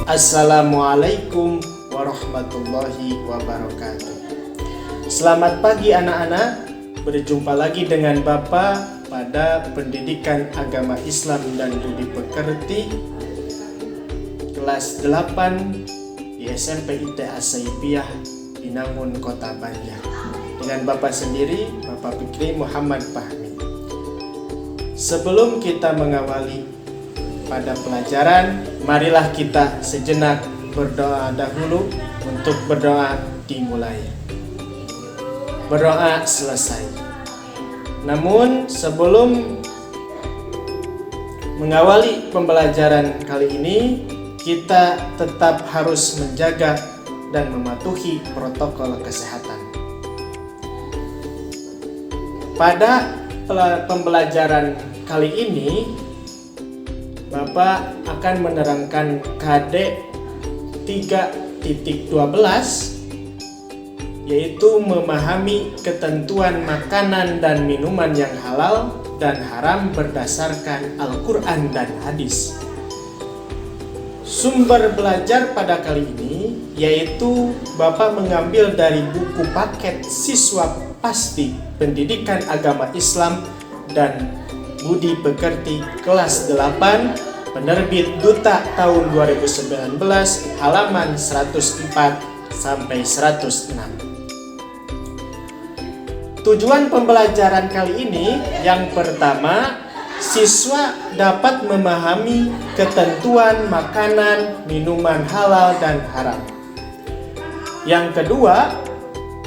Assalamualaikum warahmatullahi wabarakatuh. Selamat pagi anak-anak. Berjumpa lagi dengan Bapak pada pendidikan agama Islam dan budi pekerti kelas 8 di SMP ITA Saipiyah Binangun, Kota Banjar. Dengan Bapak sendiri, Bapak Fikri Muhammad Fahmi. Sebelum kita mengawali pada pelajaran, marilah kita sejenak berdoa dahulu. Untuk berdoa dimulai. Berdoa selesai. Namun sebelum mengawali pembelajaran kali ini, kita tetap harus menjaga dan mematuhi protokol kesehatan. Pada pembelajaran kali ini, Bapak akan menerangkan KD 3.12, yaitu memahami ketentuan makanan dan minuman yang halal dan haram berdasarkan Al-Quran dan hadis. Sumber belajar pada kali ini yaitu Bapak mengambil dari buku paket Siswa Pasti Pendidikan Agama Islam dan Budi Pekerti kelas 8, penerbit Duta tahun 2019, halaman 104 sampai 106. Tujuan pembelajaran kali ini, yang pertama, siswa dapat memahami ketentuan makanan, minuman halal dan haram. Yang kedua,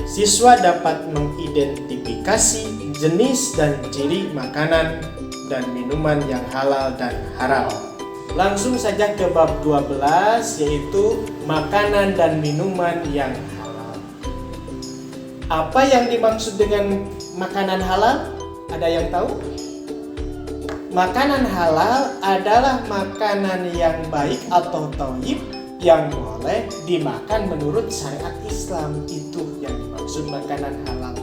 siswa dapat mengidentifikasi jenis dan ciri makanan dan minuman yang halal dan haram. Langsung saja ke bab 12, yaitu makanan dan minuman yang halal. Apa yang dimaksud dengan makanan halal? Ada yang tahu? Makanan halal adalah makanan yang baik atau thayyib yang boleh dimakan menurut syariat Islam. Itu yang dimaksud makanan halal.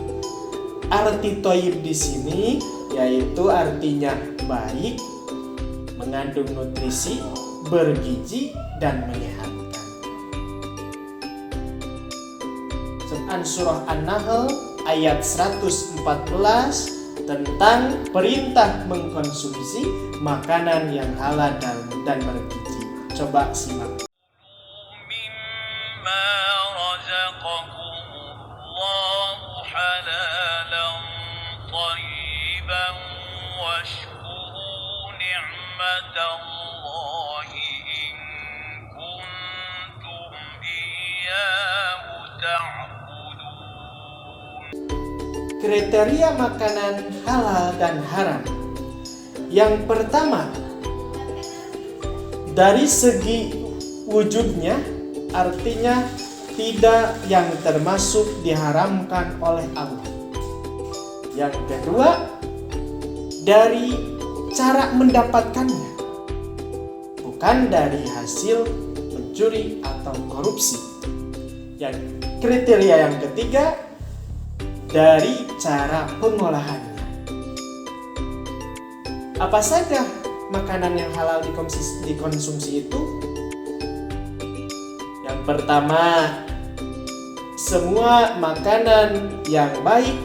Arti thayyib di sini yaitu artinya baik, mengandung nutrisi, bergizi dan menyehatkan. Quran surah An-Nahl ayat 114 tentang perintah mengkonsumsi makanan yang halal dan bergizi. Coba simak. Kriteria makanan halal dan haram. Yang pertama, dari segi wujudnya, artinya tidak yang termasuk diharamkan oleh Allah. Yang kedua, dari cara mendapatkannya, bukan dari hasil mencuri atau korupsi. Yang kriteria yang ketiga, dari cara pengolahannya. Apa saja makanan yang halal dikonsumsi itu? Yang pertama, semua makanan yang baik,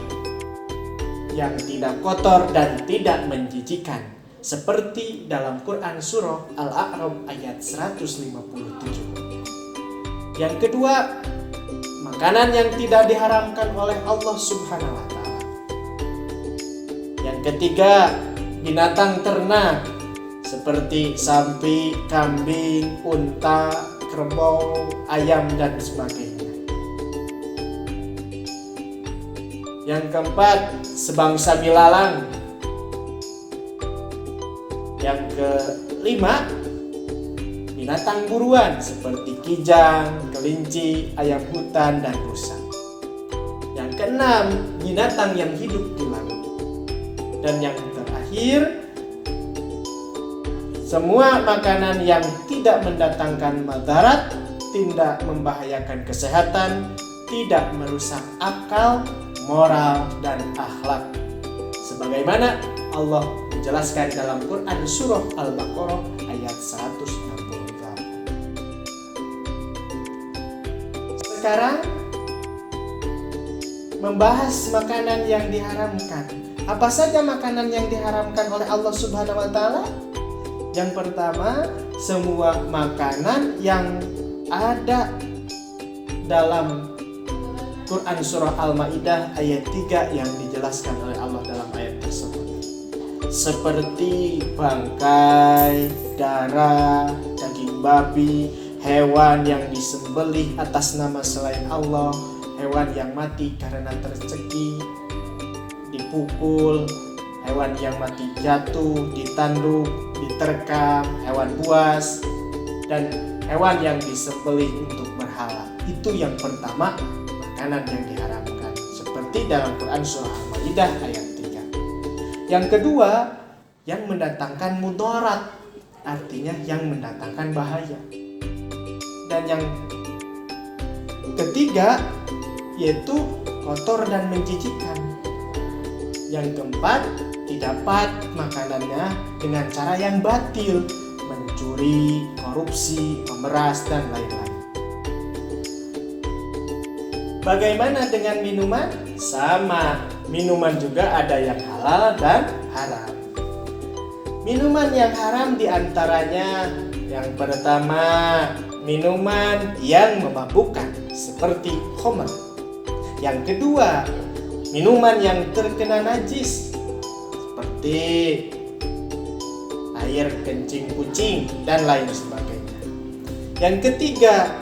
yang tidak kotor dan tidak menjijikan, seperti dalam Quran surah Al-A'raf ayat 157. Yang kedua, makanan yang tidak diharamkan oleh Allah Subhanahu wa Ta'ala. Yang ketiga, binatang ternak seperti sapi, kambing, unta, kerbau, ayam dan sebagainya. Yang keempat, sebangsa bilalang. Yang kelima, binatang buruan seperti kijang, kelinci, ayam hutan, dan rusa. Yang keenam, binatang yang hidup di laut. Dan yang terakhir, semua makanan yang tidak mendatangkan madarat, tidak membahayakan kesehatan, tidak merusak akal, moral, dan akhlak. Sebagaimana Allah menjelaskan dalam Quran surah Al-Baqarah ayat 168. sekarang membahas makanan yang diharamkan. Apa saja makanan yang diharamkan oleh Allah Subhanahu wa taala? Yang pertama, semua makanan yang ada dalam Quran surah Al-Maidah ayat 3 yang dijelaskan oleh Allah dalam ayat tersebut. Seperti bangkai, darah, daging babi, hewan yang disembelih atas nama selain Allah, hewan yang mati karena tercekik, dipukul, hewan yang mati jatuh, ditanduk, diterkam, hewan buas, dan hewan yang disembelih untuk berhala. Itu yang pertama, makanan yang diharamkan, seperti dalam Quran surah Al-Maidah ayat 3. Yang kedua, yang mendatangkan mudarat, artinya yang mendatangkan bahaya. Dan yang ketiga yaitu kotor dan menjijikkan. Yang keempat, didapat makanannya dengan cara yang batil, mencuri, korupsi, memeras, dan lain-lain. Bagaimana dengan minuman? Sama, minuman juga ada yang halal dan haram. Minuman yang haram diantaranya yang pertama, minuman yang memabukkan seperti khamr. Yang kedua, minuman yang terkena najis seperti air kencing kucing dan lain sebagainya. Yang ketiga,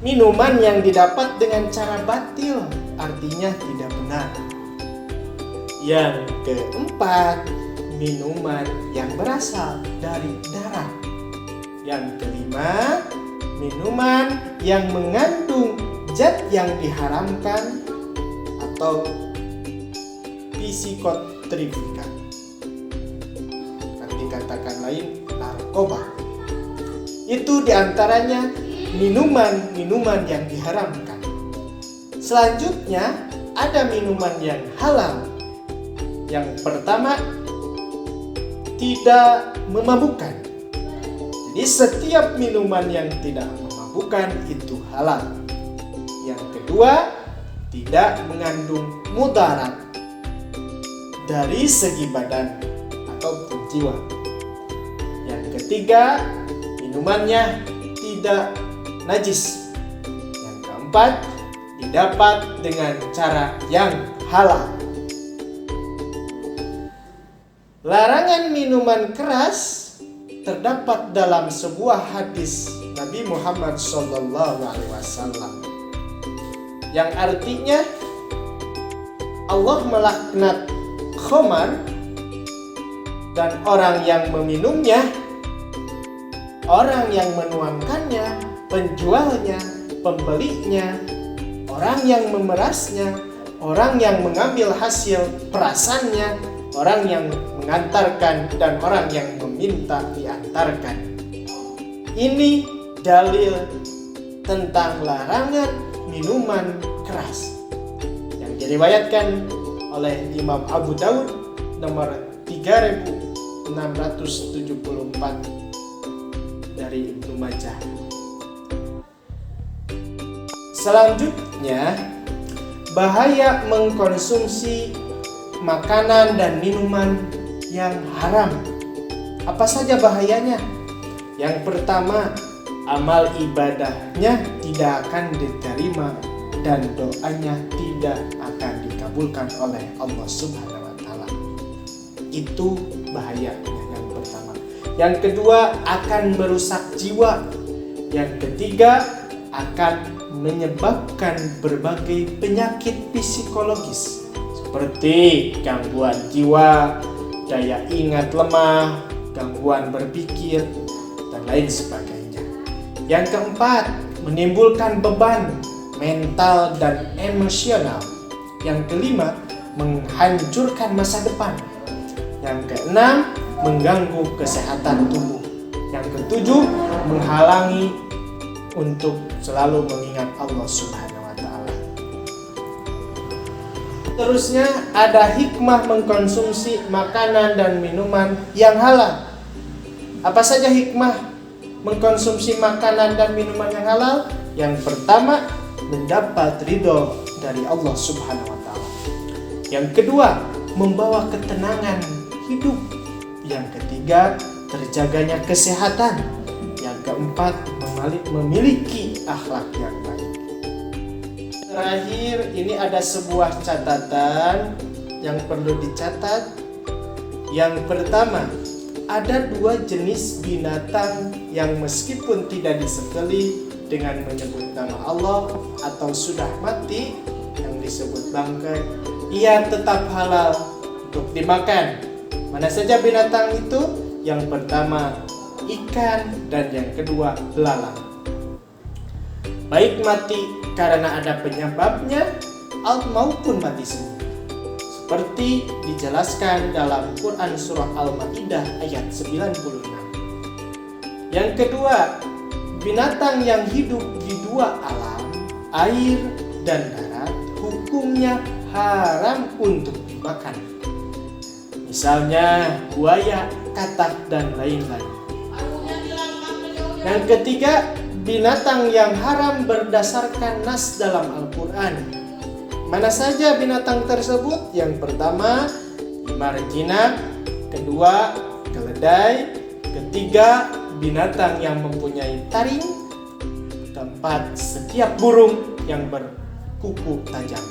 minuman yang didapat dengan cara batil, artinya tidak benar. Yang keempat, minuman yang berasal dari darah. Yang kelima, minuman yang mengandung zat yang diharamkan atau psikotrifika, dikatakan lain narkoba. Itu diantaranya minuman-minuman yang diharamkan. Selanjutnya ada minuman yang halal. Yang pertama, tidak memabukkan. Jadi setiap minuman yang tidak memabukkan itu halal. Yang kedua, tidak mengandung mudarat dari segi badan ataupun jiwa. Yang ketiga, minumannya tidak najis. Yang keempat, didapat dengan cara yang halal. Larangan minuman keras terdapat dalam sebuah hadis Nabi Muhammad SAW yang artinya Allah melaknat khamar dan orang yang meminumnya, orang yang menuangkannya, penjualnya, pembelinya, orang yang memerasnya, orang yang mengambil hasil perasannya, orang yang mengantarkan, dan orang yang meminta diantarkan. Ini dalil tentang larangan minuman keras yang diriwayatkan oleh Imam Abu Daud nomor 3674 dari Ibnu Majah. Selanjutnya, bahaya mengkonsumsi makanan dan minuman yang haram. Apa saja bahayanya? Yang pertama, amal ibadahnya tidak akan diterima dan doanya tidak akan dikabulkan oleh Allah Subhanahu wa taala. Itu bahayanya yang pertama. Yang kedua, akan merusak jiwa. Yang ketiga, akan menyebabkan berbagai penyakit psikologis seperti gangguan jiwa, daya ingat lemah, gangguan berpikir, dan lain sebagainya. Yang keempat, menimbulkan beban mental dan emosional. Yang kelima, menghancurkan masa depan. Yang keenam, mengganggu kesehatan tubuh. Yang ketujuh, menghalangi untuk selalu mengingat Allah Subhanahu wa taala. Terusnya ada hikmah mengkonsumsi makanan dan minuman yang halal. Apa saja hikmah mengkonsumsi makanan dan minuman yang halal? Yang pertama, mendapat ridho dari Allah Subhanahu wa Ta'ala. Yang kedua, membawa ketenangan hidup. Yang ketiga, terjaganya kesehatan. Yang keempat, memiliki akhlak yang baik. Terakhir, ini ada sebuah catatan yang perlu dicatat. Yang pertama, ada dua jenis binatang yang meskipun tidak disembelih dengan menyebut nama Allah atau sudah mati yang disebut bangkai, ia tetap halal untuk dimakan. Mana saja binatang itu? Yang pertama ikan dan yang kedua belalang. Baik mati karena ada penyebabnya maupun mati sendiri, seperti dijelaskan dalam Quran surah Al-Maidah ayat 96. Yang kedua, binatang yang hidup di dua alam, air dan darat, hukumnya haram untuk dimakan. Misalnya buaya, katak, dan lain-lain. Yang ketiga, binatang yang haram berdasarkan nas dalam Al-Quran. Mana saja binatang tersebut? Yang pertama, himar jinak. Kedua, keledai. Ketiga, binatang yang mempunyai taring. Keempat, setiap burung yang berkuku tajam.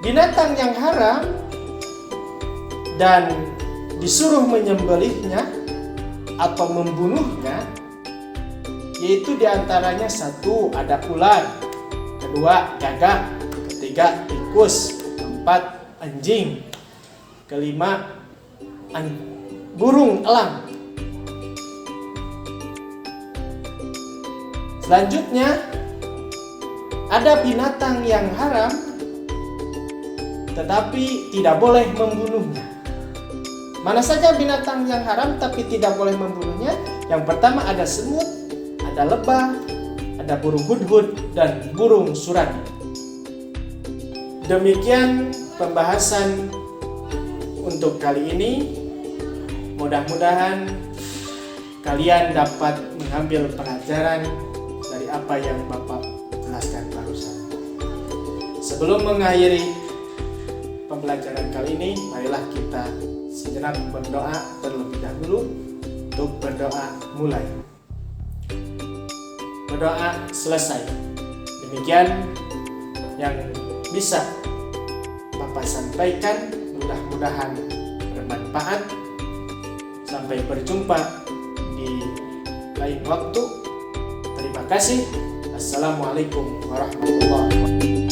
Binatang yang haram dan disuruh menyembelihnya atau membunuhnya, yaitu diantaranya satu, ada ular, kedua, gagak, ketiga, tikus, keempat, anjing, kelima, burung elang. Selanjutnya, ada binatang yang haram tetapi tidak boleh membunuhnya. Mana saja binatang yang haram tapi tidak boleh membunuhnya? Yang pertama ada semut, ada lebah, ada burung hudhud, dan burung surani. Demikian pembahasan untuk kali ini. Mudah-mudahan kalian dapat mengambil pelajaran dari apa yang Bapak jelaskan barusan. Sebelum mengakhiri pembelajaran kali ini, marilah kita sejenak berdoa terlebih dahulu. Untuk berdoa mulai, berdoa selesai. Demikian yang bisa Bapak sampaikan, mudah-mudahan bermanfaat. Sampai berjumpa di lain waktu. Terima kasih. Assalamualaikum warahmatullahi wabarakatuh.